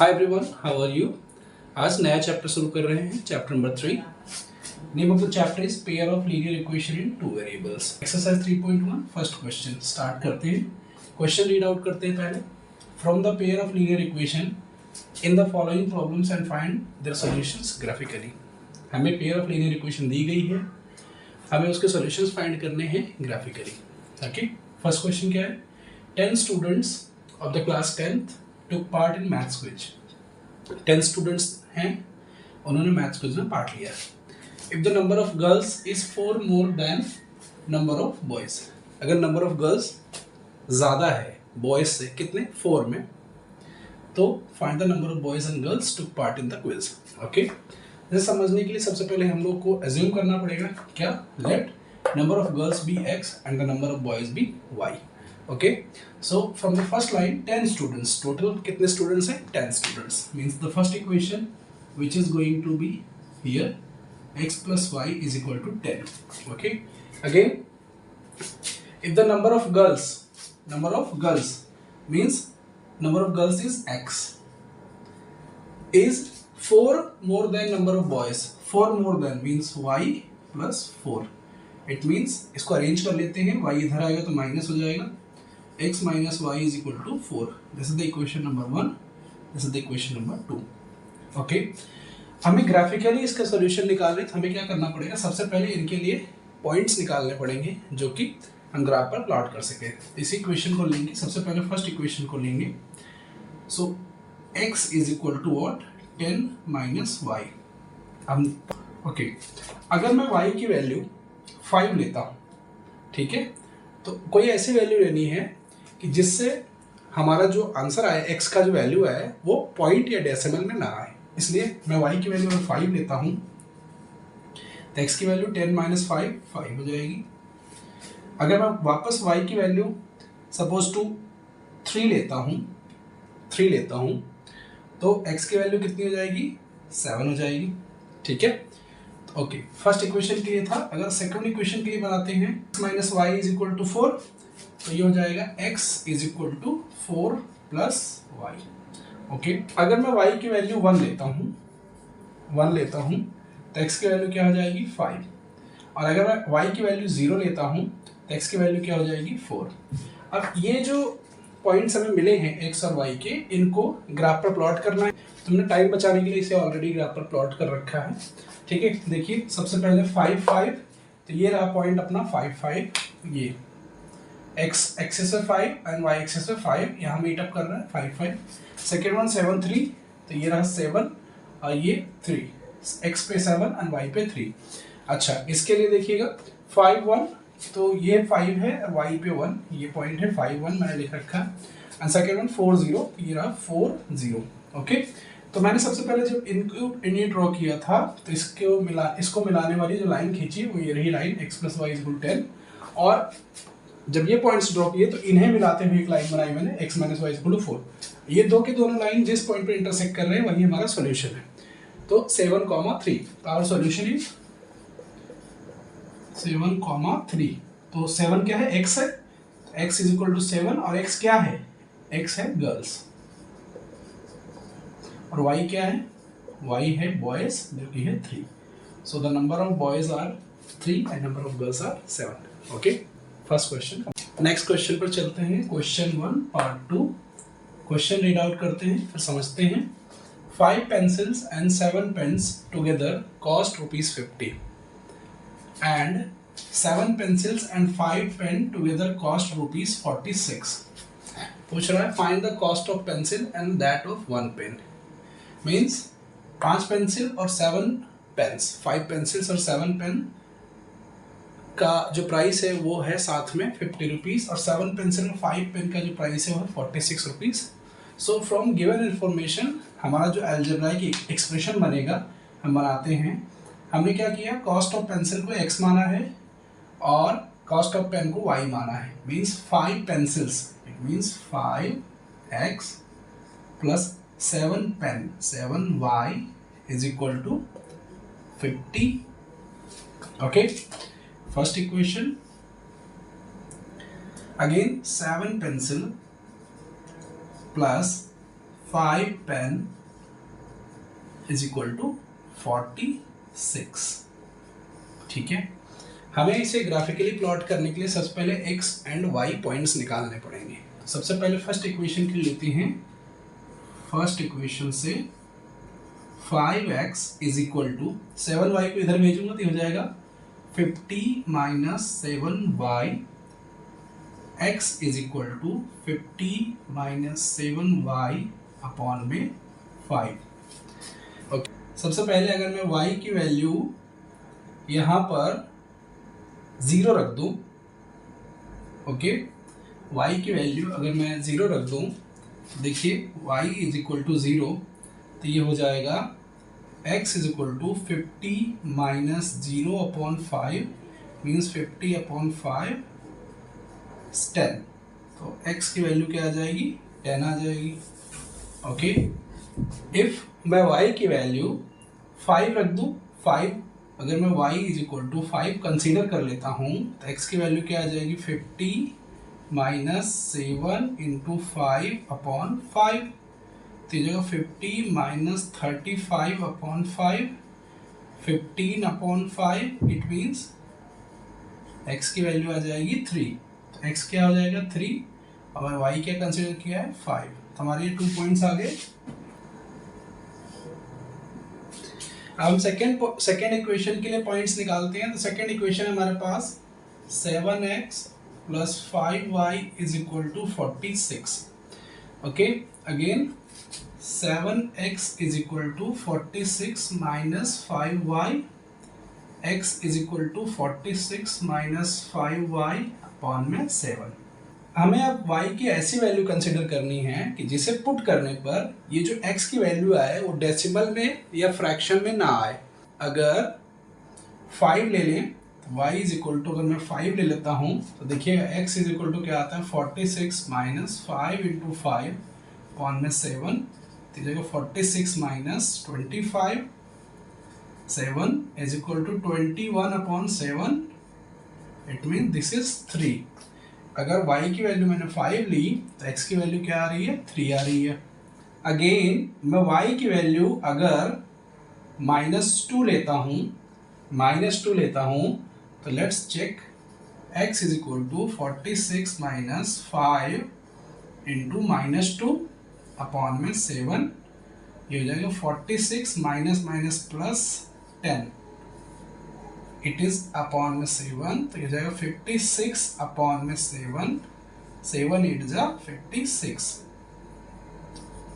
Hi everyone, how are you. आज नया chapter शुरू कर रहे हैं, chapter number 3। Name of the chapter is pair of linear equation in two variables. Exercise 3.1 first question start करते हैं। क्वेश्चन रीड आउट करते हैं पहले। From the pair of linear equation in the following problems and find their solutions graphically. हमें pair of linear equation दी गई है, हमें उसके सॉल्यूशंस फाइंड करने हैं ग्राफिकली। ओके, फर्स्ट क्वेश्चन क्या है। 10 students of the class 10th took part in maths quiz। 10 students हैं, उन्होंने मैथ्स क्विज में पार्ट लिया। If the number of girls is 4 more than number of boys, अगर number of girls ज़्यादा है boys से, कितने 4 में, तो find the number of boys and girls took part in the quiz. Okay, इसे समझने के लिए सबसे पहले हम लोग को एज्यूम करना पड़ेगा क्या, let number of girls be x and the number of boys be y। Okay, so from the first line 10 students, total कितने students हैं, 10 students, means the first equation which is going to be here x plus y is equal to 10. Okay, again if the number of girls means number of girls is x, is 4 more than number of boys, 4 more than means y plus 4, it means इसको arrange कर लेते हैं, y इधर आएगा तो minus हो जाएगा, x minus y is equal to 4. This is the equation number 1. This is the equation number 2. Okay. हमें ग्राफिकली इसका सॉल्यूशन निकालने तो हमें क्या करना पड़ेगा, सबसे पहले इनके लिए पॉइंट्स निकालने पड़ेंगे जो कि हम ग्राफ पर प्लॉट कर सके। इस इक्वेशन को लेंगे, सबसे पहले फर्स्ट इक्वेशन को लेंगे। सो x is equal to what, 10 minus y। हम ओके, अगर मैं y की वैल्यू 5 लेता हूँ, ठीक है, तो कोई ऐसी वैल्यू लेनी है कि जिससे हमारा जो आंसर आए, x का जो वैल्यू है वो पॉइंट या डेसिमल में ना आए। इसलिए मैं y की वैल्यू अगर 5 लेता हूँ तो x की वैल्यू 10 माइनस 5 हो जाएगी। अगर मैं वापस y की वैल्यू सपोज टू 3 लेता हूँ तो x की वैल्यू कितनी हो जाएगी, 7 हो जाएगी। ठीक है, ओके, फर्स्ट इक्वेशन के लिए था। अगर सेकंड इक्वेशन के लिए बनाते हैं, x minus y is equal to 4, तो ये हो जाएगा x is equal to 4 plus y. Okay, अगर मैं y की वैल्यू 1 लेता हूँ तो x की वैल्यू क्या हो जाएगी, 5। और अगर मैं y की वैल्यू 0 लेता हूँ तो x की वैल्यू क्या हो जाएगी, 4। अब ये जो पॉइंट्स हमें मिले हैं x और y के, इनको ग्राफ पर प्लॉट करना है। तुमने टाइम बचाने के लिए इसे ऑलरेडी ग्राफ पर प्लॉट कर रखा है। ठीक है, देखिए सबसे पहले 5 5, तो ये रहा पॉइंट अपना 5 5, ये x एक्सिस पे 5 एंड y एक्सिस पे 5 यहाँ मीट अप कर रहा है 5 5। सेकेंड वन 7 3, तो ये रहा 7 और ये 3, x पे 7 एंड y पे 3। अच्छा, इसके लिए देखिएगा 5 1, तो ये 5 है, y पे 1, ये पॉइंट है 5 1 मैंने लिख रखा। एंड सेकेंड वन 4 0, ये रहा 4 0। ओके, तो मैंने सबसे पहले जब इन्हें ड्रॉ किया था तो इसको मिलाने वाली जो लाइन खींची वो ये रही line x plus y equal 10, और जब ये पॉइंट्स ड्रॉ किए तो इन्हें मिलाते हुए एक लाइन बनाई मैंने x माइनस वाई इक्वल 4। ये दो के दोनों लाइन जिस पॉइंट पे इंटरसेक्ट कर रहे हैं वही हमारा सॉल्यूशन है। तो 7,3, आवर सॉल्यूशन इज 7,3। तो 7 क्या है, x है, x इज इक्वल टू 7, और x क्या है, x है गर्ल्स, और y क्या है, y है बॉयज जो कि है 3। So the number of boys are 3 and number of girls are 7। Okay, first question. Next question पर चलते हैं, question 1 part 2। Question read out करते हैं फिर समझते हैं। 5 pencils and 7 pens together cost ₹50 and 7 pencils and 5 pen together cost ₹46। पूछ रहा है find the cost of pencil and that of 1 pen. Means 5 pencil और 7 पेन्स, 5 पेंसिल्स और 7 पेन का जो प्राइस है वो है साथ में 50 रुपीज़, और 7 पेंसिल और 5 पेन का जो प्राइस है वो है 46 rupees. So from given information हमारा जो अलजेब्राइक एक्सप्रेशन बनेगा हम बनाते हैं। हमने क्या किया, कॉस्ट ऑफ पेंसिल को x माना है और कॉस्ट ऑफ पेन को y माना है। Means 5 pencils, it means 5x plus 7 pen 7y is equal to 50। okay, first equation, again 7 pencil plus 5 pen is equal to 46। ठीक है, हमें इसे ग्राफिकली प्लॉट करने के लिए सबसे पहले x एंड y पॉइंट्स निकालने पड़ेंगे। तो सबसे पहले फर्स्ट इक्वेशन के लिए लेते हैं। फर्स्ट इक्वेशन से 5x is equal to 7y को इधर भेजूंगा तो हो जाएगा 50 minus 7y, x is equal to 50 minus 7y upon में 5। ओके, सबसे पहले अगर मैं y की वैल्यू यहाँ पर 0 रख दूँ, ओके, y की वैल्यू अगर मैं 0 रख दूँ, देखिए y इज इक्वल टू 0, तो ये हो जाएगा x is equal to 50 minus 0 upon 5 means 50 upon 5 10। तो x की वैल्यू क्या आ जाएगी, 10 आ जाएगी। ओके, इफ मैं y की वैल्यू 5 रख दूँ, 5 अगर मैं y is equal to 5 consider कर लेता हूँ तो x की वैल्यू क्या आ जाएगी, 50 माइनस 7 इंटू 5 अपॉन 5, तो ये जगह 50 minus 35 upon 5, 15 upon 5, it means x की वैल्यू आ जाएगी 3। तो x क्या हो जाएगा 3 और y क्या कंसीडर किया है 5। तो हमारे ये 2 पॉइंट्स आ गए। अब हम सेकेंड इक्वेशन के लिए पॉइंट्स निकालते हैं। तो सेकेंड इक्वेशन है हमारे पास 7x plus 5y is equal to 46। Okay, again 7x is equal to 46 minus 5y, x is equal to 46 minus 5y upon में 7। हमें अब y की ऐसी वैल्यू कंसिडर करनी है कि जिसे पुट करने पर ये जो x की वैल्यू आए वो डेसिमल में या फ्रैक्शन में ना आए। अगर 5 ले लें तो y इज इक्वल टू, अगर मैं 5 ले लेता हूँ तो देखिएगा x इज इक्वल टू क्या आता है 46 माइनस 5 इंटू 5 अपॉन में 7, तो जगह 46 minus 25, 7 is equal to 21 upon 7, it mean this is 3। अगर y की वैल्यू मैंने 5 ली तो x की वैल्यू क्या आ रही है, 3 आ रही है। अगेन मैं y की वैल्यू अगर -2 लेता हूँ, तो let's check, x is equal to 46 minus 5 into -2 upon में 7, ये हो जाएगा 46 minus minus plus 10, it is upon में 7, तो ये जाएगा 56 अपॉन में 7, 7 8 जा 56।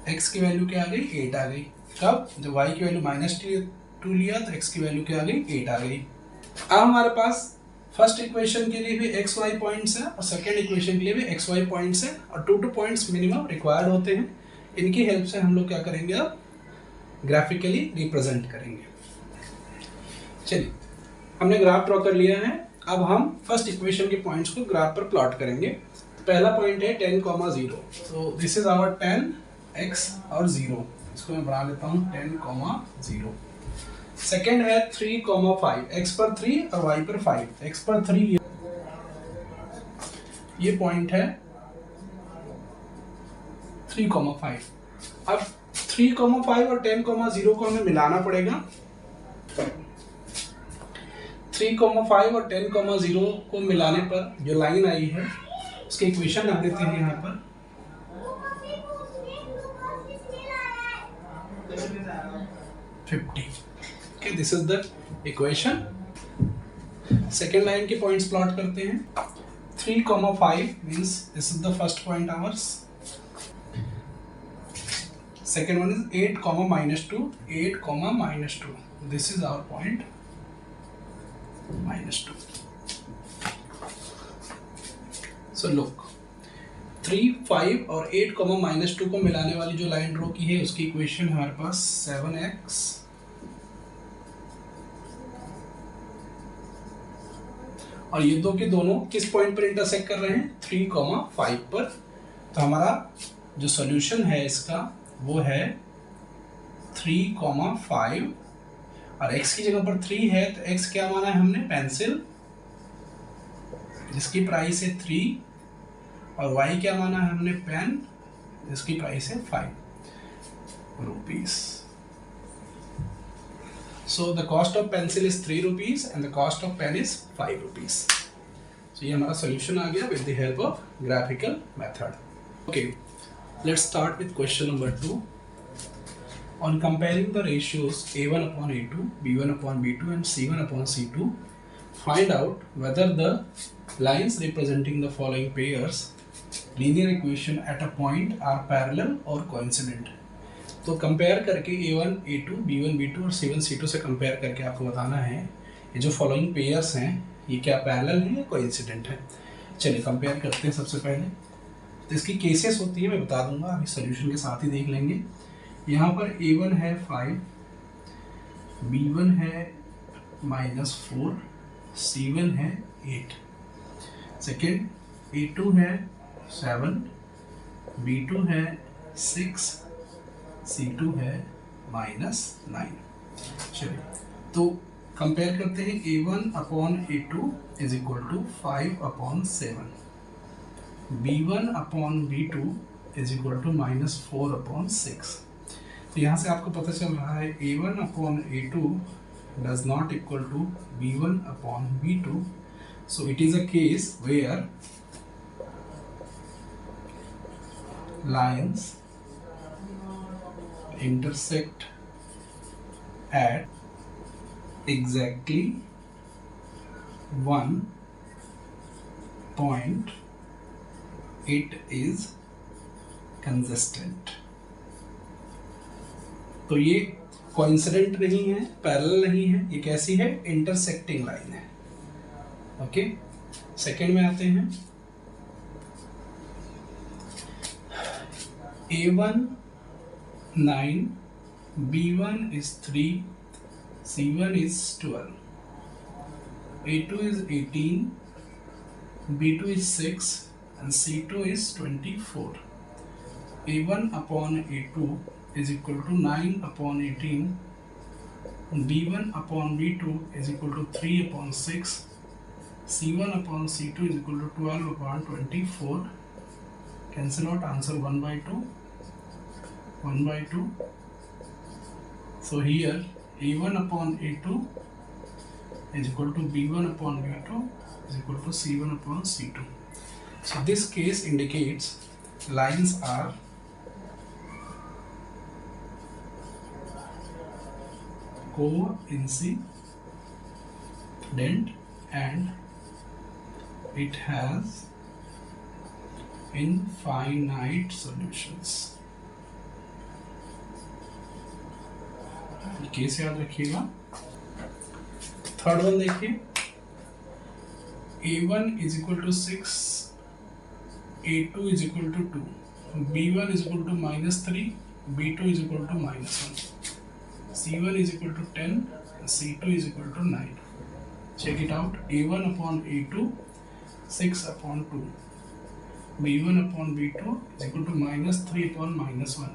x की वैल्यू क्या आ गई, 8 आ गई। कब, जब y की वैल्यू -2 लिया तो x की वैल्यू क्या आ गई, 8 आ गई। अब हमारे पास फर्स्ट इक्वेशन के लिए भी एक्स वाई पॉइंट्स हैं और सेकेंड इक्वेशन के लिए भी एक्स वाई पॉइंट्स हैं और 2 पॉइंट्स मिनिमम रिक्वायर्ड होते हैं। इनकी हेल्प से हम लोग क्या करेंगे, अब ग्राफिकली रिप्रेजेंट करेंगे। चलिए, हमने ग्राफ ड्रॉ कर लिया है। अब हम फर्स्ट इक्वेशन के पॉइंट्स को ग्राफ पर प्लॉट करेंगे। तो पहला पॉइंट है 10, 0, तो दिस इज आवर 10 x और 0, इसको मैं बना लेता हूँ 10, 0। सेकेंड है 3, 5, x पर 3 और y पर 5, x पर 3 ये पॉइंट है 3, 5। अब 3, 5 और 10, 0 को हमें मिलाना पड़ेगा। 3, 5 और 10, 0 को मिलाने पर जो लाइन आई है उसके इक्वेशन लिख देते हैं यहाँ पर। Okay, this is the equation. Second line के पॉइंट्स प्लॉट करते हैं। 3, 5 means this is the first point ours. Second one is 8, -2, 8, -2, this is our point -2. So look, 3, 5 और 8, -2 को मिलाने वाली जो लाइन ड्रॉ की है उसकी इक्वेशन हमारे पास 7x और ये दो के दोनों किस पॉइंट पर इंटरसेक्ट कर रहे हैं, 3, 5 पर। तो हमारा जो सॉल्यूशन है इसका वो है 3, 5 और x की जगह पर 3 है तो x क्या माना है हमने, पेंसिल, जिसकी प्राइस है 3, और y क्या माना है हमने, पेन, जिसकी प्राइस है 5। rupees. So the cost of pencil is 3 rupees and the cost of pen is 5 rupees. So ये हमारा solution आ गया with the help of graphical method. Okay, let's start with question number 2. On comparing the ratios A1 upon A2, B1 upon B2 and C1 upon C2, find out whether the lines representing the following pairs linear equation at a point are parallel or coincident. तो compare करके A1, A2, B1, B2 और C1, C2 से compare करके आपको बताना है ये जो फॉलोइंग पेयर्स हैं ये क्या पैरेलल हैं या कोइंसिडेंट हैं. चलिए कंपेयर करते हैं. सबसे पहले तो इसकी केसेस होती है मैं बता दूंगा, अभी सोल्यूशन के साथ ही देख लेंगे. यहाँ पर A1 है 5, B1 है -4, C1 है 8. सेकेंड A2 है 7, B2 है 6, C2 है -9. चलिए तो कंपेयर करते हैं. A1 upon A2 is equal to 5 upon 7, B1 upon B2 is equal to -4 upon 6. तो यहाँ से आपको पता चल रहा है A1 upon A2 does not equal to B1 upon B2. So it is a case where lines intersect at exactly one point. It is consistent. तो ये कोइंसिडेंट नहीं है, पैरेलल नहीं है, ये कैसी है? इंटरसेक्टिंग लाइन है. ओके, सेकेंड में आते हैं. A1 9, B1 is 3, C1 is 12, A2 is 18, B2 is 6 and C2 is 24. A1 upon A2 is equal to 9 upon 18, B1 upon B2 is equal to 3 upon 6, C1 upon C2 is equal to 12 upon 24. Cancel out, answer 1 by 2. 1 by 2. So here A1 upon A2 is equal to B1 upon B2 is equal to C1 upon C2. So this case indicates lines are coincident and it has infinite solutions. Case याद रखिएगा. Third one देखिए. A1 is equal to 6, A2 is equal to 2, B1 is equal to -3, B2 is equal to -1, C1 is equal to 10, C2 is equal to 9. Check it out. A1 upon A2 6 upon 2, B1 upon B2 is equal to -3 upon -1,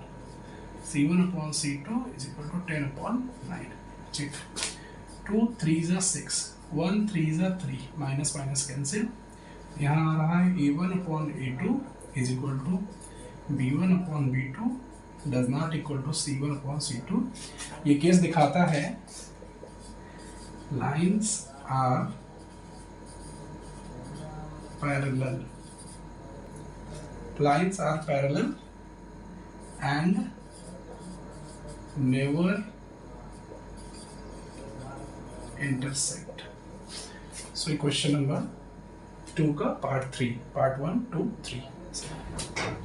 C1 upon C2 is equal to 10 upon 9. Check. 2 3s are 6, 1 3s are 3, minus minus cancel. यहाँ आ रहा है A1 upon A2 is equal to B1 upon B2 does not equal to C1 upon C2. ये case दिखाता है lines are parallel. Lines are parallel and never intersect. So question number 2 का part 3, part 1, 2, 3.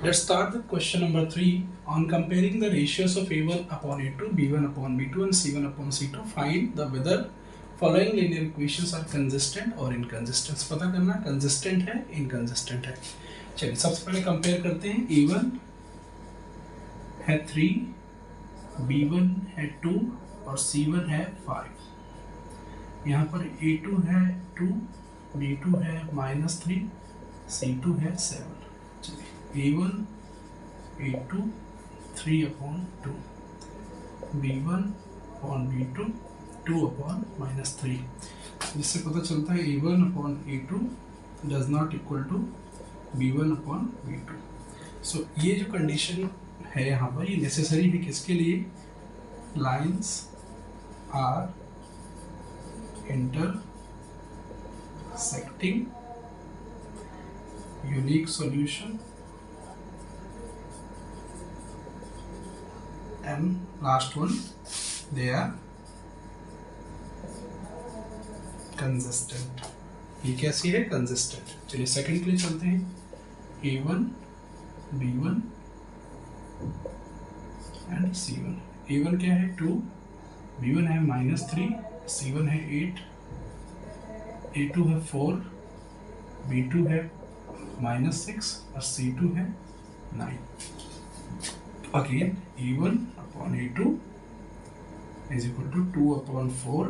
Let's start with question number 3. On comparing the ratios of A1 upon A2, B1 upon B2 and C1 upon C2, find the whether following linear equations are consistent or inconsistent. पता करना consistent है, inconsistent है. चलिए सबसे पहले compare करते हैं. A1 है 3, B1 है 2 और C1 है 5. यहाँ पर A2 है 2, B2 है -3, C2 है 7. चलिए A1 A2 3 upon 2, B1 upon B2 2 upon -3. जिससे पता चलता है A1 upon A2 does not equal to B1 upon B2. So ये जो कंडीशन है यहाँ पर, ये नेसेसरी है किसके लिए? Lines are intersecting unique solution and last one they are consistent. ये कैसी है? consistent. चलिए सेकंड के लिए चलते हैं. A1 B1 and C1. A1 क्या है? 2, B1 है -3, C1 है 8, A2 है 4, B2 है -6 और C2 है 9. Again A1 upon A2 is equal to 2 upon 4,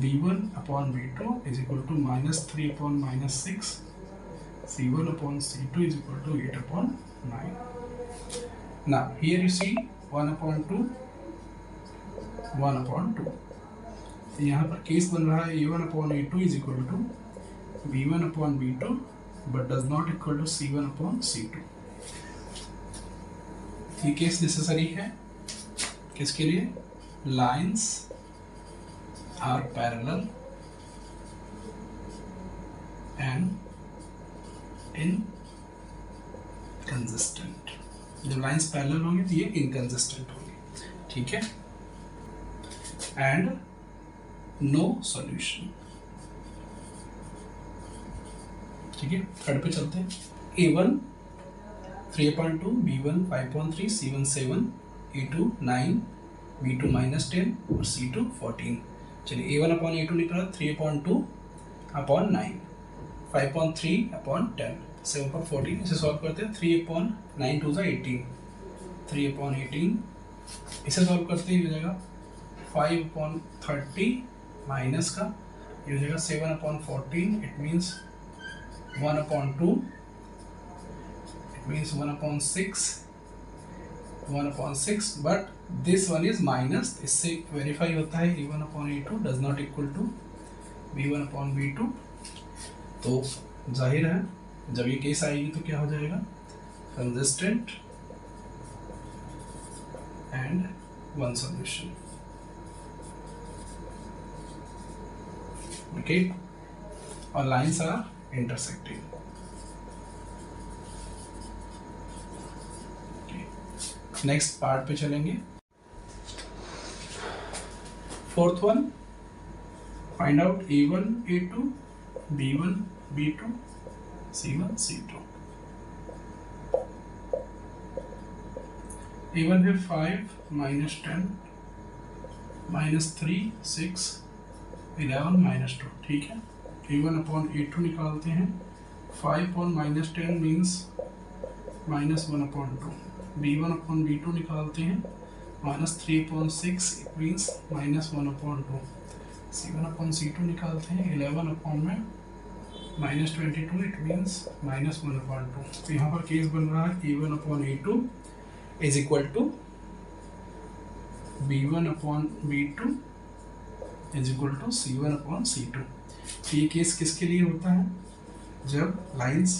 B1 upon B2 is equal to -3 upon -6, C1 upon C2 is equal to 8 upon 9. Now here you see 1 upon 2, 1 upon 2. यहाँ पर case बन रहा है A1 upon A2 is equal to B1 upon B2 but does not equal to C1 upon C2. ये case necessary है किसके लिए? Lines are parallel and inconsistent. जब लाइन्स पैरेलल होंगे तो ये इनकंसिस्टेंट होंगे. ठीक है. And no solution. ठीक है. थर्ड पे चलते हैं. A1 3/2, B1 5/3, C1 7, A2 9, B2 -10 और C2 14. चलिए A1 upon A2 निकला 3/2 upon 9, 5/3 upon 10, 7/14. इसे सॉल्व करते हैं. 3/9 2 = 18, 3/18. इसे सॉल्व करते ही हो जाएगा 5/30 माइनस का ये हो जाएगा 7/14. It means 1/2. It means 1/6, 1/6. But this one is minus. इससे वेरीफाई होता है A1 upon A2 does not equal to B1 upon B2. तो जाहिर है जब ये केस आएगी तो क्या हो जाएगा? Consistent and one solution. Okay. और lines are intersecting. Next part पे चलेंगे. Fourth one, find out A1 A2 B1 B2 C1 C2. A1 है 5 -10 -3 6 11 -2. ठीक है. A1 upon A2 निकालते हैं. 5 upon -10 means -1/2. B1 upon B2 निकालते हैं. -3/6 it means -1/2. C1 upon C2 निकालते हैं. 11 upon में -22 इट मीन्स -1/2. तो यहाँ पर केस बन रहा है A1 upon A2 is equal to B1 upon B2 is equal to C1 upon C2. ये केस किसके लिए होता है? जब लाइन्स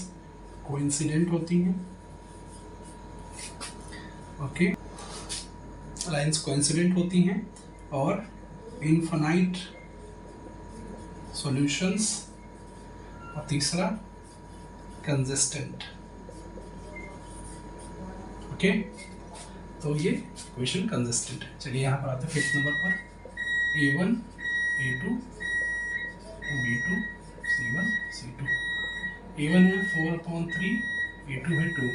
कोइंसिडेंट होती हैं. ओके. लाइन्स कोइंसिडेंट होती हैं और इनफाइनाइट सॉल्यूशंस. और तीसरा कंसिस्टेंट. ओके. तो ये इक्वेशन कंसिस्टेंट है. चलिए यहाँ पर आते हैं 5th नंबर पर. A1 A2 B2 C1 C2. A1 है 4/3, A2 है 2,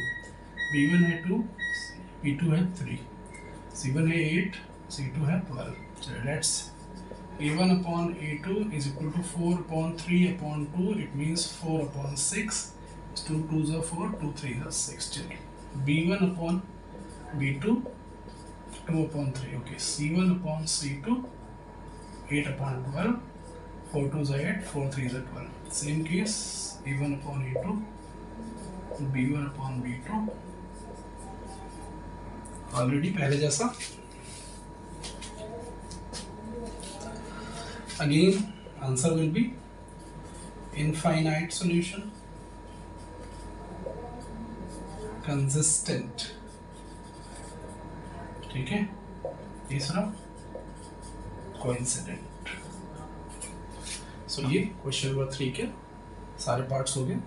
B1 है 2, B2 है 3, C1 है 8, C2 है 12. चलिए let's A1 upon A2 is equal to 4/3/2. It means 4/6. 2 2s are 4, 2 3s are 6. चलिए B1 upon B2 2/3. Okay. C1 upon C2 8/12. 4 2s are 8, 4 3s are 12. Same case A1 upon A2, B1 upon B2. Already पहले जैसा. Again answer will be infinite solution, consistent ठीक है। तीसरा coincident. सो ये question number 3 के सारे parts हो गए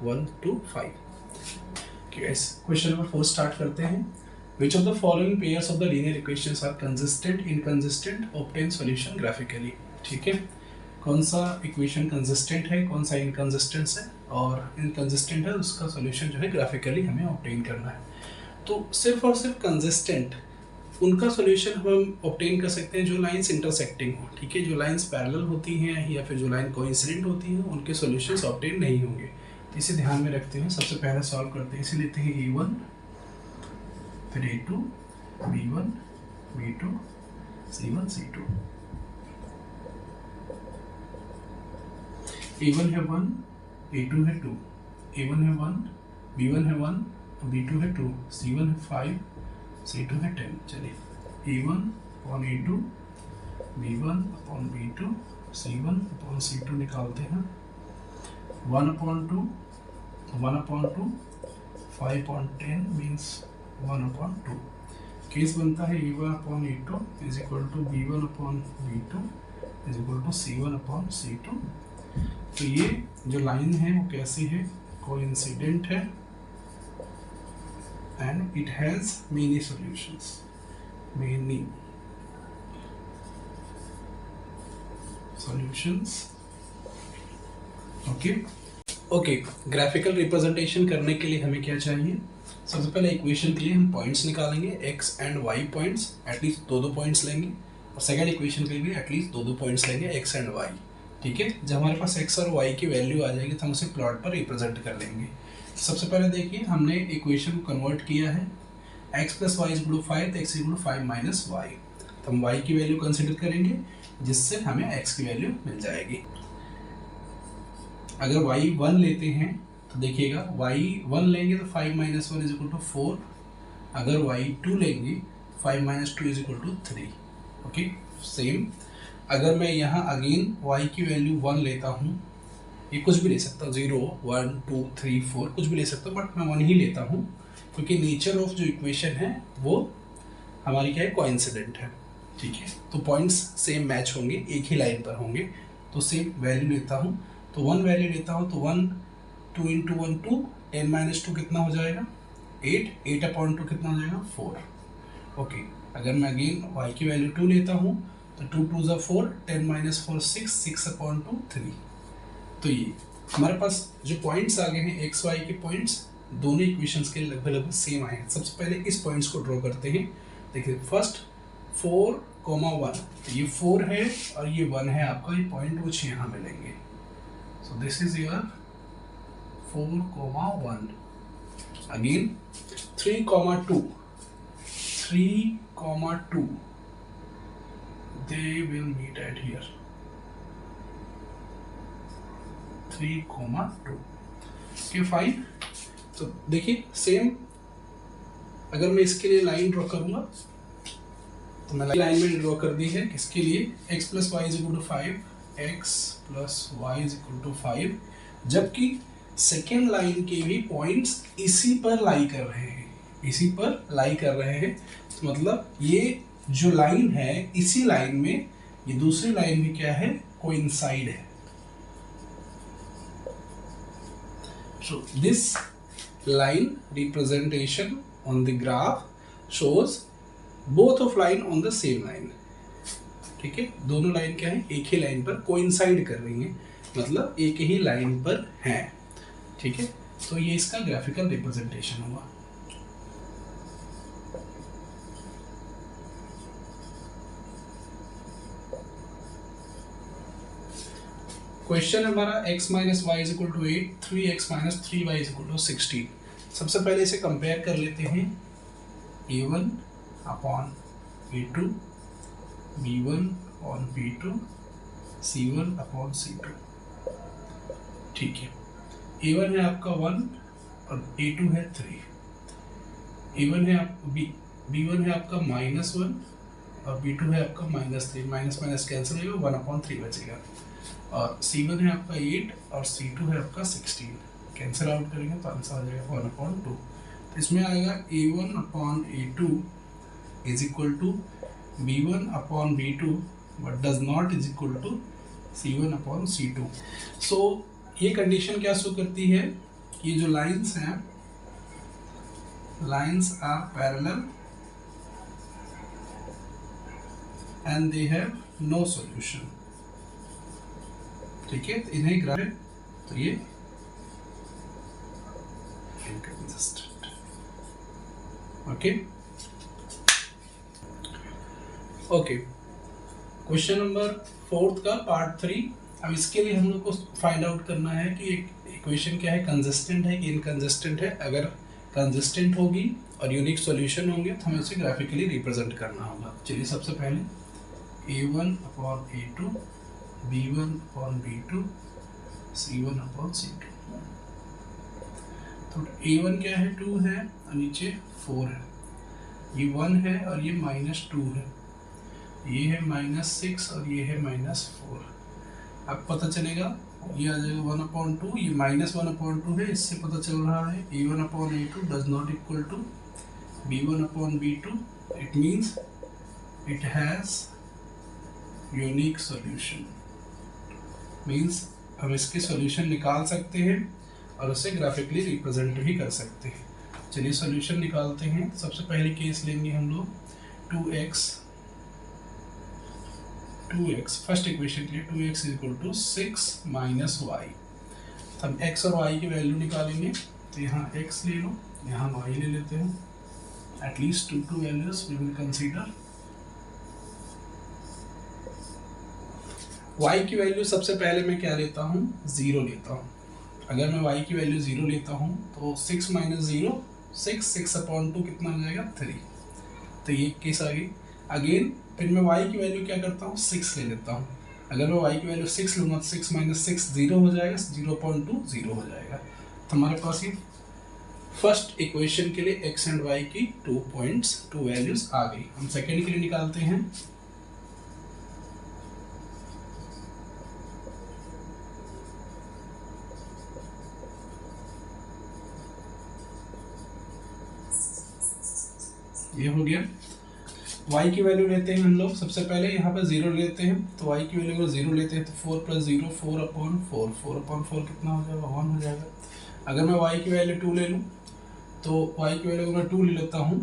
1 to 5। क्वेश्चन नंबर 4 स्टार्ट करते हैं। Which of the following pairs of the linear equations are consistent, inconsistent, obtain solution graphically। ठीक है, कौन सा इक्वेशन कंसिस्टेंट है, कौन सा इनकंसिस्टेंट है, और इनकंसिस्टेंट है उसका सॉल्यूशन जो है ग्राफिकली हमें ऑब्टेन करना है। तो सिर्फ और सिर्फ कंसिस्टेंट उनका सॉल्यूशन हम ऑब्टेन कर सकते हैं जो लाइंस इंटरसेक्टिंग हो। ठीक है, जो लाइंस पैरेलल होती हैं या फिर जो लाइन कोइंसिडेंट होती हैं उनके सॉल्यूशंस ऑब्टेन नहीं होंगे। तो इसे ध्यान में रखते हैं। सबसे पहले सॉल्व करते हैं। इसे लेते हैं A1, फिर A2, B1, B2, C1, C2। A1 है 1, A2 है 2, A1 है 1, B1 है 1, B2 है 2, C1 है 5, C2 है 10। चलिए A1 upon A2, B1 upon B2, C1 upon C2 निकालते हैं। 1 upon 2, 1 upon 2, 5 upon 10 means 1 upon 2। Case बनता है A1 upon A2 is equal to B1 upon B2 is equal to C1 upon C2। तो ये जो line है वो कैसी है, कोइंसिडेंट है and it has many solutions, many solutions. Okay, graphical representation करने के लिए हमें क्या चाहिए? सबसे पहले इक्वेशन के लिए हम पॉइंट्स निकालेंगे, x and y points, at least दो पॉइंट्स लेंगे। और सेकंड इक्वेशन के लिए भी एटलीस्ट दो पॉइंट्स लेंगे, x एंड y। ठीक है, जब हमारे पास x और y की वैल्यू आ जाएगी तो हम उसे प्लॉट पर रिप्रेजेंट कर लेंगे। सबसे पहले देखिए हमने इक्वेशन को कन्वर्ट किया है, x प्लस वाई इज 5, तो x इज 5 माइनस वाई। तो हम y की वैल्यू कंसिडर करेंगे जिससे हमें x की वैल्यू मिल जाएगी। अगर y 1 लेते हैं तो देखिएगा y 1 लेंगे तो 5 माइनस 1 इज इक्वल टू 4। अगर y 2 लेंगे 5 minus 2 is equal to 3। Okay, same अगर मैं यहाँ अगेन y की वैल्यू 1 लेता हूँ, ये कुछ भी ले सकता हूँ, 0 1 2 3 4 कुछ भी ले सकता हूँ, बट मैं 1 ही लेता हूँ क्योंकि नेचर ऑफ जो इक्वेशन है वो हमारी क्या है, कोइंसिडेंट है। ठीक है, तो पॉइंट्स सेम मैच होंगे, एक ही लाइन पर होंगे, तो सेम वैल्यू लेता हूँ। तो 1 वैल्यू लेता हूँ तो 1 2 इंटू 1 2, 10 माइनस 2 कितना हो जाएगा 8, 8 अपॉन 2 कितना हो जाएगा 4। ओके, अगर मैं अगेन y की वैल्यू 2 लेता हूँ तो 2 2 ज़ा 4, 10 माइनस 4 6, 6 अपॉन 2 3। तो ये हमारे पास जो पॉइंट्स आ गए हैं एक्स वाई के पॉइंट्स दोनों इक्वेशंस के लगभग सेम आए हैं। सबसे पहले इस पॉइंट्स को ड्रॉ करते हैं। देखिए फर्स्ट 4, 1, ये 4 है और ये 1 है आपका, ये पॉइंट कुछ यहाँ मिलेंगे। सो this is your 4, 1। Again 3, 2, 3, 2, they will meet at here 3, 2। Okay fine. तो देखिए सेम अगर मैं इसके लिए लाइन ड्रॉ करूंगा तो मैं लाइन में ड्रॉ कर दी है किसके लिए, x plus y is equal to 5, x plus y is equal to 5, जबकि सेकेंड लाइन के भी पॉइंट्स इसी पर लाई कर रहे हैं, इसी पर लाई कर रहे हैं। तो मतलब ये जो लाइन है इसी लाइन में ये दूसरी लाइन भी क्या है, कोइंसाइड है। So this line representation on the graph shows both of line on the same line। ठीक है, दोनों लाइन क्या है, एक ही लाइन पर कोइंसाइड कर रही हैं, मतलब एक ही लाइन पर हैं। ठीक है, तो ये इसका ग्राफिकल रिप्रेजेंटेशन हुआ। क्वेश्चन हमारा x minus y is equal to 8, 3x minus 3y is equal to 16। सबसे पहले इसे कंपेयर कर लेते हैं, a1 upon a2, b1 upon b2, c1 upon c2। ठीक है, a1 है आपका 1 और a2 है 3, a1 है b1 है आपका -1 और b2 है आपका -3, माइनस माइनस कैंसिल होगा, 1 अपॉन 3 बचेगा। और C1 है आपका 8 और C2 है आपका 16, कैंसिल आउट करेंगे तो आंसर आ जाएगा 1 अपॉन 2। तो इसमें आएगा A1 upon A2 is equal to B1 upon B2 but does not is equal to C1 upon C2। So ये कंडीशन क्या शो करती है, ये जो लाइंस हैं, lines are parallel and they have no solution. ठीक है, इन्हें ग्राफ है तो ये inconsistent. Okay okay, question number 4 का पार्ट 3। अब इसके लिए हम लोग को फाइंड आउट करना है कि इक्वेशन क्या है, कंसिस्टेंट है कि इनकंसिस्टेंट है। अगर कंसिस्टेंट होगी और यूनिक सॉल्यूशन होंगे तो हमें उसे ग्राफिकली रिप्रेजेंट करना होगा। चलिए सबसे पहले A1 upon A2, B1 upon B2, C1 upon C2। तो A1 क्या है, 2 है और नीचे 4 है, ये 1 है और ये -2 है, ये है -6 और ये है -4। अब पता चलेगा ये आ जाएगा 1/2, ये -1/2 है, इससे पता चल रहा है A1 upon A2 does not equal to B1 upon B2। It means it has unique solution. Means हम इसके सॉल्यूशन निकाल सकते हैं और उसे ग्राफिकली रिप्रेजेंट भी कर सकते हैं। चलिए सॉल्यूशन निकालते हैं। सबसे पहले केस लेंगे हम लोग 2x फर्स्ट इक्वेशन के लिए 2x equal to 6 minus Y. तो हम x और y की वैल्यू निकालेंगे, तो यहाँ x ले लो, यहाँ y ले लेते हैं। At least two values we will consider. y की वैल्यू सबसे पहले मैं क्या लेता हूँ, 0 लेता हूँ। अगर मैं y की वैल्यू 0 लेता हूँ तो 6 माइनस 0 6/2 कितना हो जाएगा, 3। तो ये केस आ गई। अगेन फिर मैं y की वैल्यू क्या करता हूँ, 6 ले लेता हूँ। अगर मैं y की वैल्यू 6 लूँगा तो 6 माइनस 6 0 हो जाएगा, 0.2 0 हो जाएगा। तो हमारे पास ये फर्स्ट इक्वेशन के लिए x एंड y की 2 वैल्यूज आ गई। हम सेकेंड के लिए निकालते हैं। ये हो गया। y की वैल्यू लेते हैं हम लोग। सबसे पहले यहाँ पर 0 लेते हैं, तो y की वैल्यू अगर 0 लेते हैं तो 4 + 0 4/4 4/4 कितना हो जाएगा, 1 हो जाएगा। अगर मैं y की वैल्यू 2 ले लूँ तो y की वैल्यू अगर मैं 2 ले लेता हूँ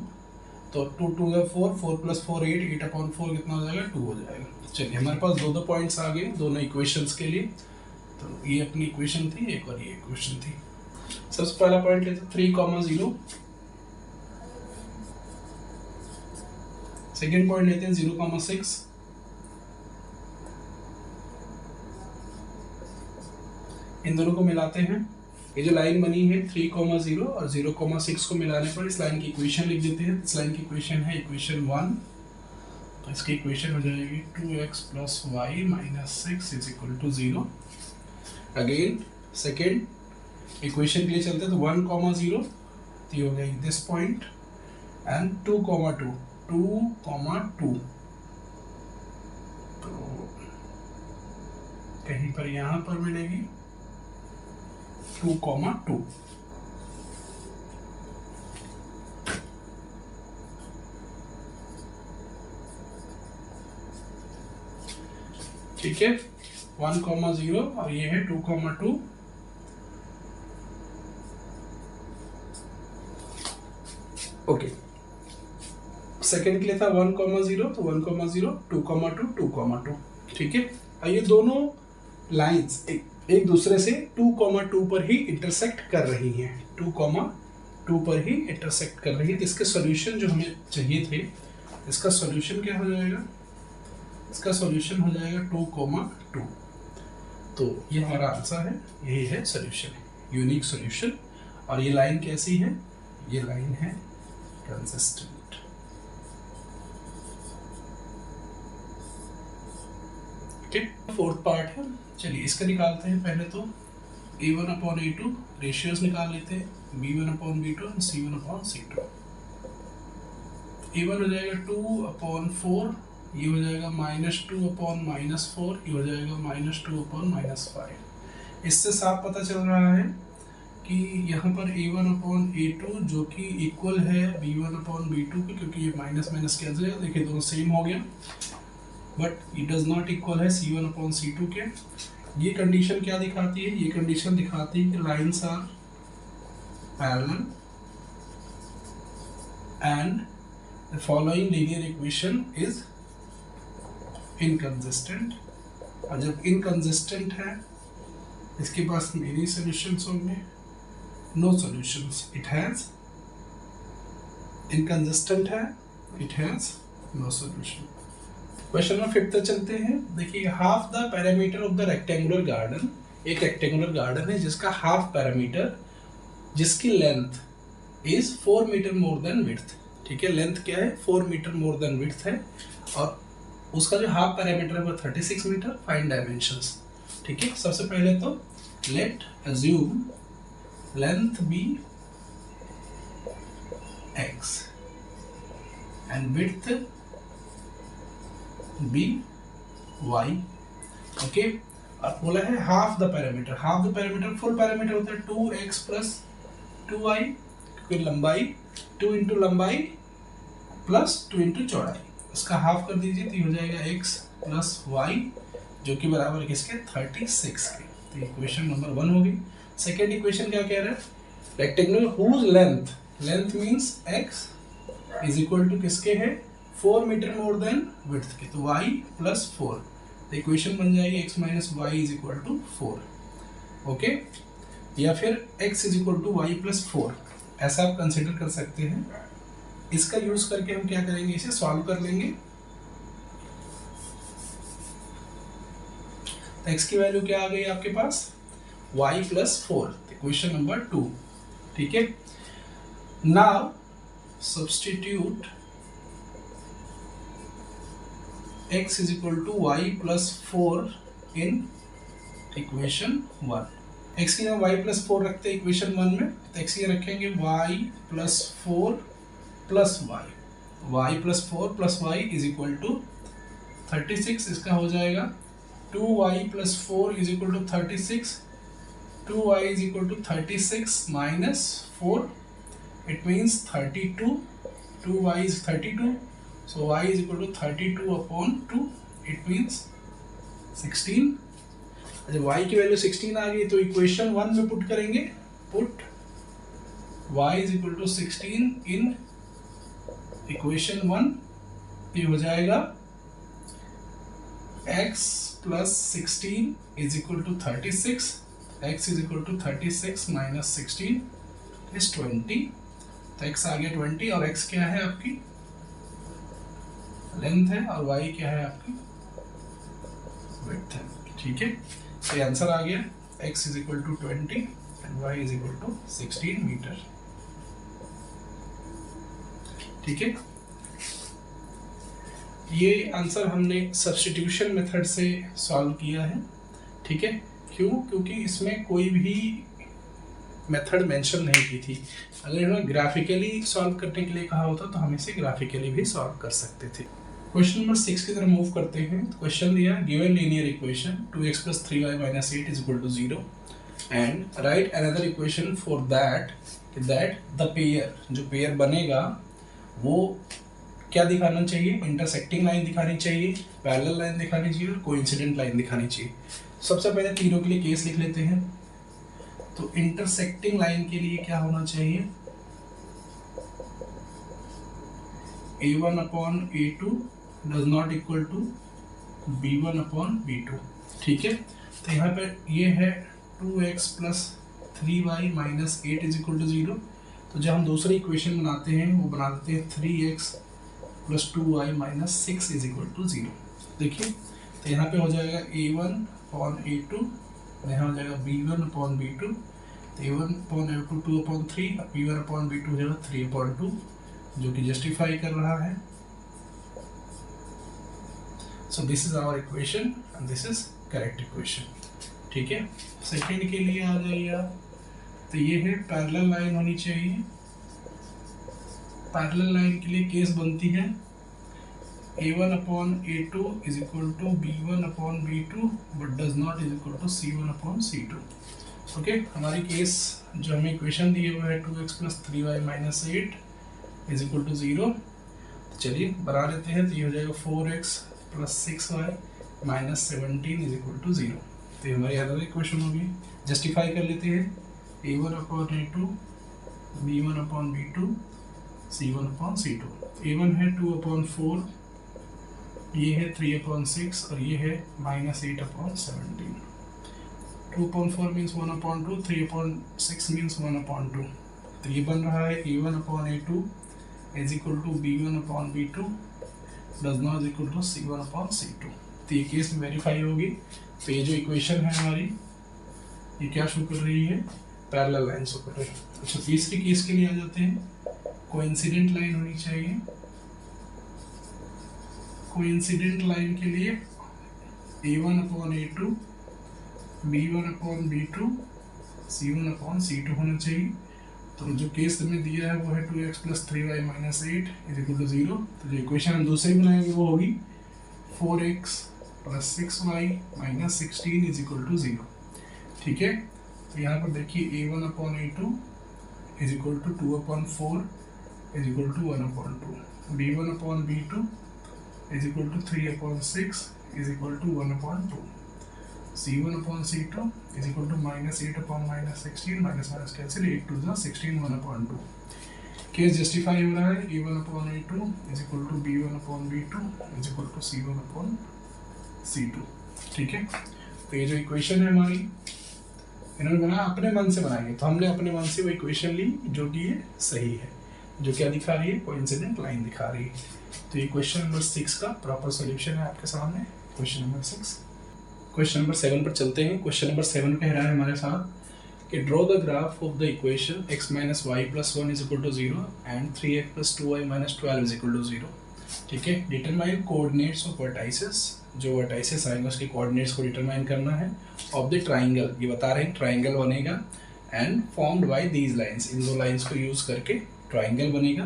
तो 2 2 या 4 4 + 4 8 8/4 कितना हो जाएगा, 2 हो जाएगा। चलिए हमारे पास दो पॉइंट्स आ गए दोनों इक्वेशंस के लिए। तो ये अपनी इक्वेशन थी एक और ये इक्वेशन थी। सबसे पहला पॉइंट लेते 3,0। सेकेंड पॉइंट लेते हैं 0,6। इन दोनों को मिलाते हैं। ये जो लाइन बनी है 3,0 और 0,6 को मिलाने पर इस लाइन की इक्वेशन लिख देते हैं। इस लाइन की इक्वेशन है इक्वेशन 1। तो इसकी इक्वेशन हो जाएगी 2x + y - 6 = 0। Again second equation के लिए चलते हैं तो 1,0 तो ये हो जाएगी दिस पॉइंट एंड 2,2 2,2 तो कहीं पर यहाँ पर मिलेगी 2,2। ठीक है, 1,0 और ये है 2,2। ओके, सेकेंड के लिए था 1,0 तो 1,0 2,2 2,2। ठीक है, और ये दोनों लाइंस एक दूसरे से 2,2 पर ही इंटरसेक्ट कर रही हैं, 2,2 पर ही इंटरसेक्ट कर रही है। तो इसके सॉल्यूशन जो हमें चाहिए थे, इसका सॉल्यूशन क्या हो जाएगा, इसका सॉल्यूशन हो जाएगा 2,2। तो ये हमारा आंसर है, यही है सॉल्यूशन, यूनिक सॉल्यूशन। और ये लाइन कैसी है, ये लाइन है कंसिस्टेंट। फोर्थ पार्ट है, चलिए इसका निकालते हैं। पहले तो A1/A2 रेशियोज निकाल लेते हैं, B1/B2 और C1/C2। A1 हो जाएगा 2/4, ये हो जाएगा -2/-4, ये हो जाएगा -2/-5। इससे साफ पता चल रहा है कि यहाँ पर a1/a2 जो कि इक्वल है b1/b2 के, क्योंकि ये माइनस माइनस कैंसिल है, देखिए दोनों सेम हो गया, but it does not equal है c1/c2 के। ये कंडीशन क्या दिखाती है? ये कंडीशन दिखाती है कि lines are parallel and the following linear equation is inconsistent. और जब इनकंसिस्टेंट है इसके पास मेनी सॉल्यूशंस होंगे, no solutions. It has inconsistent है, it has no solution. Question number 5 तक चलते हैं। देखिए, half the parameter of the rectangular garden, एक रेक्टेंगुलर गार्डन है जिसका हाफ पैरामीटर, जिसकी length is 4 metre more than width. ठीक है, लेंथ क्या है? 4 मीटर मोर देन विड्थ है, और उसका जो हाफ पैरामीटर है वो 36 मीटर। Find dimensions. ठीक है, सबसे पहले तो let assume length be x and width be y। Okay, और बोला है half the perimeter. Half the perimeter, full perimeter होता है 2x प्लस 2y, क्योंकि लंबाई 2 इंटू लंबाई प्लस 2 इंटू चौड़ाई, उसका हाफ कर दीजिए तो ये हो जाएगा x प्लस y, जो कि बराबर किसके? 36 के। तो इक्वेशन नंबर 1 हो गई। सेकेंड इक्वेशन क्या कह रहा है? Rectangular whose length, length means x is equal to किसके है? 4 मीटर मोर देन विड्थ के, तो y प्लस 4। तो इक्वेशन बन जाएगी x minus y is equal to 4। Okay, या फिर x is equal to y plus 4, ऐसा आप कंसिडर कर सकते हैं। इसका यूज करके हम क्या करेंगे? इसे सॉल्व कर लेंगे। तो x की वैल्यू क्या आ गई आपके पास? y plus 4, equation number 2। ठीक है, now substitute x is equal to y plus 4 in equation 1। x की जगह y प्लस 4 रखते हैं इक्वेशन 1 में, तो x की रखेंगे y plus 4 plus y plus 4 plus y is equal to 36। इसका हो जाएगा 2y plus 4 is equal to 36, 2y is equal to 36 minus 4, it means 32, 2y is 32, so y is equal to 32 upon 2, it means 16। जब y की value 16 आ गई तो equation 1 में put करेंगे, put y is equal to 16 in equation 1, ये हो जाएगा x plus 16 is equal to 36, x is equal to 36 minus 16 is 20। तो x आ गया 20, और x क्या है? आपकी लेंथ है, और y क्या है? आपकी विड्थ है। ठीक है, तो ये आंसर आ गया, x is equal to 20 and y is equal to 16 metre. ठीक है, ये आंसर हमने सब्स्टिट्यूशन मेथड से सॉल्व किया है। ठीक है, क्यों? क्योंकि इसमें कोई भी मेथड मेंशन नहीं की थी। अगर इन्होंने ग्राफिकली सॉल्व करने के लिए कहा होता तो हम इसे ग्राफिकली भी सॉल्व कर सकते थे। क्वेश्चन नंबर 6 की तरफ मूव करते हैं। क्वेश्चन दिया, given linear equation 2x plus 3y minus 8 is equal to 0 and right another equation for that the pair, जो पेयर बनेगा वो क्या दिखाना चाहिए? इंटरसेक्टिंग लाइन दिखानी चाहिए, पैरेलल लाइन दिखानी चाहिए, और कोइंसिडेंट लाइन दिखानी चाहिए। सबसे पहले तीनों के लिए केस लिख लेते हैं। तो इंटरसेक्टिंग लाइन के लिए क्या होना चाहिए? a1/a2 does not equal to b1/b2। ठीक है, तो यहाँ पर ये है 2x plus 3y minus 8 is equal to 0। तो जब हम दूसरी इक्वेशन बनाते हैं वो बना देते हैं 3x plus 2y minus 6 is equal to 0। देखिए, तो यहाँ पे हो जाएगा a1/a2, यहाँ हो जाएगा b1/b2, तो a1/a2 2/3, b1/b2 हो जाएगा 3/2, जो कि जस्टिफाई कर रहा है। So this is our equation and this is correct equation. ठीक है, सेकेंड के लिए आ जाइए आप। तो ये है पैरेलल लाइन होनी चाहिए। पैरेलल लाइन के लिए केस बनती है a1/a2 is equal to b1/b2 but does not is equal to c1/c2। Okay, हमारी केस जो हमें इक्वेशन दी है वो है 2x + 3y - 8 = 0। तो चलिए बना लेते हैं। तो ये हो जाएगा 4x + 6y - 17 = 0। तो ये हमारी अदर इक्वेशन होगी। जस्टिफाई कर लेते हैं। a1/a2 b1/b2 c1/c2। a1 है 2/4, ये है 3/6 और ये है -8/17। 2/4 मीन्स 1/2, 3/6 मीन्स 1/2। तो ये बन रहा है a1/a2 = b1/b2 does not = c1/c2। तो ये केस वेरीफाई होगी। तो ये जो इक्वेशन है हमारी, ये क्या शो कर रही है? पैरेलल लाइन शो कर रही है। अच्छा, तीसरी केस के लिए आ जाते हैं। कोइंसिडेंट लाइन होनी चाहिए। कोइंसिडेंट लाइन के लिए a1/a2 b1/b2 c1/c2 होना चाहिए। तो जो केस हमें दिया है वो है 2x + 3y - 8 = 0। तो जो इक्वेशन हम दूसरी बनाएंगे वो होगी 4x + 6y - 16 = 0। ठीक है, तो यहाँ पर देखिए a1/a2 = 2/4 = 1/2, b1/b2 = 3/6 = 1/2, c1/c2 = -8/- 16 - cancel 8 × 2 = 16 1/2। Case justify हो रहा है। a1/a2 = b1/b2 = c1/c2। ठीक है, तो ये जो इक्वेशन है हमारी, इन्होंने बनाया अपने मन से बनाएंगे, तो हमने अपने मन से वो इक्वेशन ली जो कि ये सही है, जो क्या दिखा रही है? कोइंसिडेंट लाइन दिखा रही है। तो ये क्वेश्चन नंबर 6 का प्रॉपर सॉल्यूशन है आपके सामने, क्वेश्चन नंबर 6। क्वेश्चन नंबर 7 पर चलते हैं। क्वेश्चन नंबर 7 कह रहा है हमारे साथ कि draw the graph of the equation x - y + 1 = 0 and 3x + 2y - 12 = 0। ठीक है, डिटरमाइन कोऑर्डिनेट्स ऑफ वर्टाइसेस। जो वर्टाइसेस आएंगे उसके कोऑर्डिनेट्स को डिटरमाइन करना है। ऑफ द ट्राइंगल, ये बता रहे हैं ट्राइंगल बनेगा। And formed by these lines, इन दो लाइंस को यूज करके ट्राइंगल बनेगा।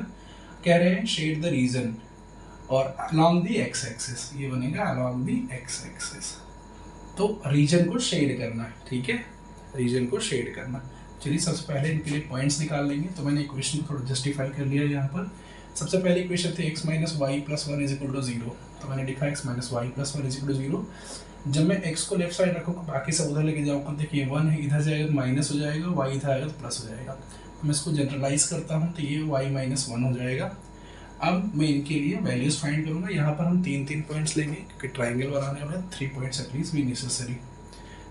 कह रहे हैं शेड द रीजन और अलॉन्ग द एक्स एक्सिस, ये बनेगा अलॉन्ग द एक्स एक्सिस। तो रीजन को शेड करना है। ठीक है, रीजन को शेड करना। चलिए सबसे पहले इनके लिए पॉइंट्स निकाल लेंगे। तो मैंने इक्वेशन को थोड़ा जस्टिफाई कर लिया यहाँ पर। सबसे पहले इक्वेशन थी x - y + 1 = 0। तो मैंने लिखा x - y + 1 = 0। जब मैं x को लेफ्ट साइड रखूँगा, बाकी सब उधर लेके जाऊँगा, देखिए 1 है, इधर जाएगा तो माइनस हो जाएगा, y इधर आएगा तो प्लस हो जाएगा। मैं इसको जनरलाइज करता हूँ तो ये y - 1 हो जाएगा। अब मैं इनके लिए वैल्यूज फाइंड करूँगा। यहाँ पर हम 3 पॉइंट्स लेंगे क्योंकि ट्राइंगल बनाने में 3 पॉइंट्स एटलीस्ट भी नेसेसरी।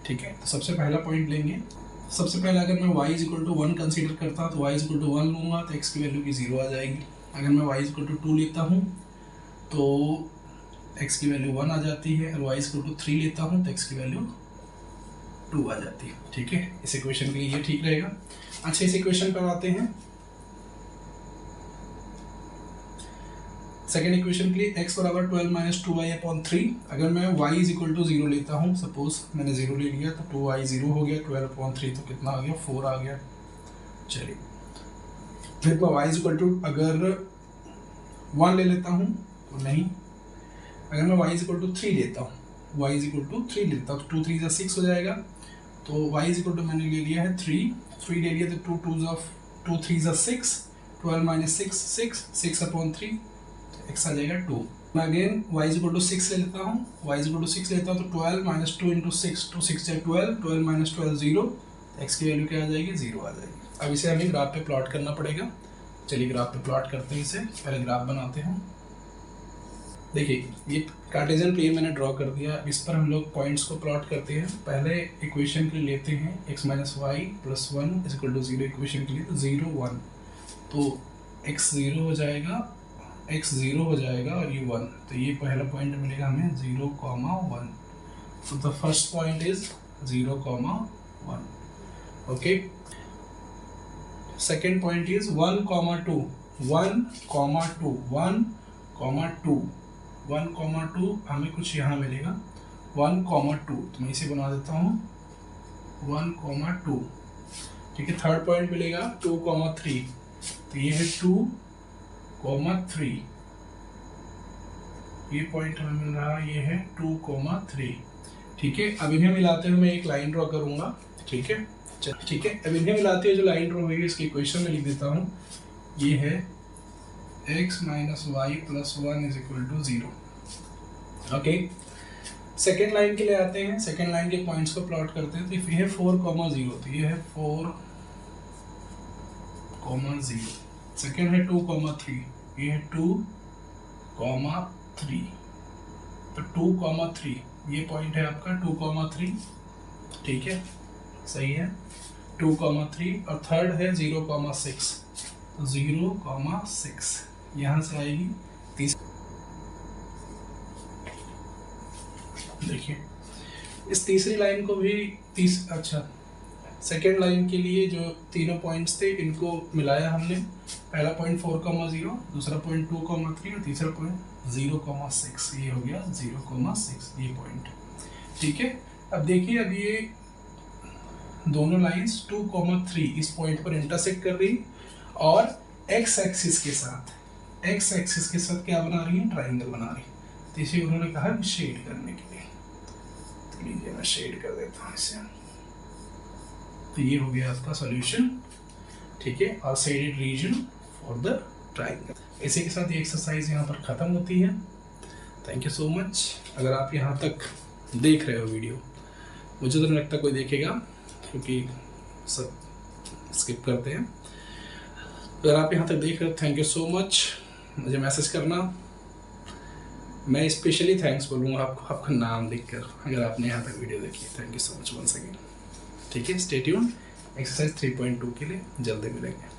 ठीक है, तो सबसे पहला पॉइंट लेंगे। सबसे पहले अगर मैं y = 1 कंसीडर करता हूँ तो y = 1 लूँगा तो x की वैल्यू की 0 आ जाएगी। अगर मैं y = 2 लेता हूँ तो x की वैल्यू 1 आ जाती है, और y = 3 लेता हूँ तो x की वैल्यू 2 आ जाती है। ठीक है, इस इक्वेशन के लिए ये ठीक रहेगा। अच्छा, इस इक्वेशन पर आते हैं सेकेंड इक्वेशन के लिए। x = 12 - 2y/3। अगर मैं y = 0 लेता हूँ, सपोज मैंने 0 ले लिया तो 2y 0 हो गया, 12/3 तो कितना आ गया? 4 आ गया। चलिए, फिर मैं y = अगर 1 ले लेता हूँ तो नहीं। अगर मैं y = 3 लेता हूँ, y = 3 लेता हूँ तो 2 3 6 हो जाएगा। तो y = मैंने ले लिया है 3 ले लिया तो 2 3 6, 12 - 6 6, 6/3 x आ जाएगा 2। मैं अगेन y = 6 ले लेता हूँ, y = 6 लेता हूँ तो 12 - 2 × 6, 2 6 = 12, 12 - 12 0, x की वैल्यू क्या आ जाएगी? 0 आ जाएगी। अब इसे हमें ग्राफ पे प्लॉट करना पड़ेगा। चलिए ग्राफ पे प्लॉट करते हैं इसे। पहले ग्राफ बनाते हैं। देखिए ये कार्टेशियन प्लेन मैंने ड्रॉ कर दिया। इस पर हम लोग पॉइंट्स को प्लॉट करते हैं। पहले इक्वेशन के लिए लेते हैं x - y + 1 = 0 इक्वेशन के लिए, तो 0 1, तो x 0 हो जाएगा, x 0 हो जाएगा और ये 1। तो ये पहला पॉइंट मिलेगा हमें 0, 1। तो the first point is 0, 1। Okay, second point is 1, 2, 1, 2, 1, 2, 1, 2 हमें कुछ यहाँ मिलेगा 1, 2। तो मैं इसे बना देता हूँ 1, 2। ठीक है, थर्ड पॉइंट मिलेगा 2, 3। तो ये है 2, 3। ये पॉइंट हमें मिल रहा है, ये है 2, 3। ठीक है, अब इन्हें मिलाते हुए मैं एक लाइन ड्रॉ करूंगा। ठीक है, ठीक है, अब इन्हें मिलाते हुए जो लाइन ड्रॉ हुई है इसकी इक्वेशन में लिख देता हूँ। ये है x minus y plus 1 is equal to 0। Okay, second line के लिए आते हैं। सेकेंड लाइन के पॉइंट्स को प्लॉट करते हैं। तो ये है 4,0, तो ये है 4,0। सेकेंड है 2,3, ये है 2,3। तो 2,3 ये पॉइंट है आपका 2,3, ठीक है, सही है 2,3। और थर्ड है 0,6, तो 0,6 यहाँ से आएगी तीसरी। देखिए इस तीसरी लाइन को भी सेकेंड लाइन के लिए जो तीनों पॉइंट्स थे इनको मिलाया हमने। पहला पॉइंट 4,0, दूसरा पॉइंट 2,3 और तीसरा पॉइंट 0,6। ये हो गया 0,6 ये पॉइंट, ठीक है। अब देखिए, अब ये दोनों लाइंस 2,3 इस पॉइंट पर इंटरसेक्ट कर रही और एक्स एक्सिस के साथ क्या बना रही है, ट्राइंगल बना रही। तो इसे उन्होंने कहा कि शेड करने के लिए, तो लीजिए मैं शेड कर देता हूँ इसे। तो ये हो गया आपका सॉल्यूशन, ठीक है, और shaded region for the triangle. इसी के साथ ये एक्सरसाइज यहाँ पर ख़त्म होती है। Thank you so much. अगर आप यहाँ तक देख रहे हो वीडियो, मुझे तो नहीं लगता कोई देखेगा क्योंकि सब स्किप करते हैं। अगर आप यहाँ तक देख रहे हो, थैंक यू सो मच। मुझे मैसेज करना, मैं स्पेशली थैंक्स बोलूँगा आपको, आपका नाम देखकर, अगर आपने यहाँ तक वीडियो देखी। Thank you so much once again, ठीक है। Stay tuned. एक्सरसाइज 3.2 के लिए जल्दी मिलेंगे।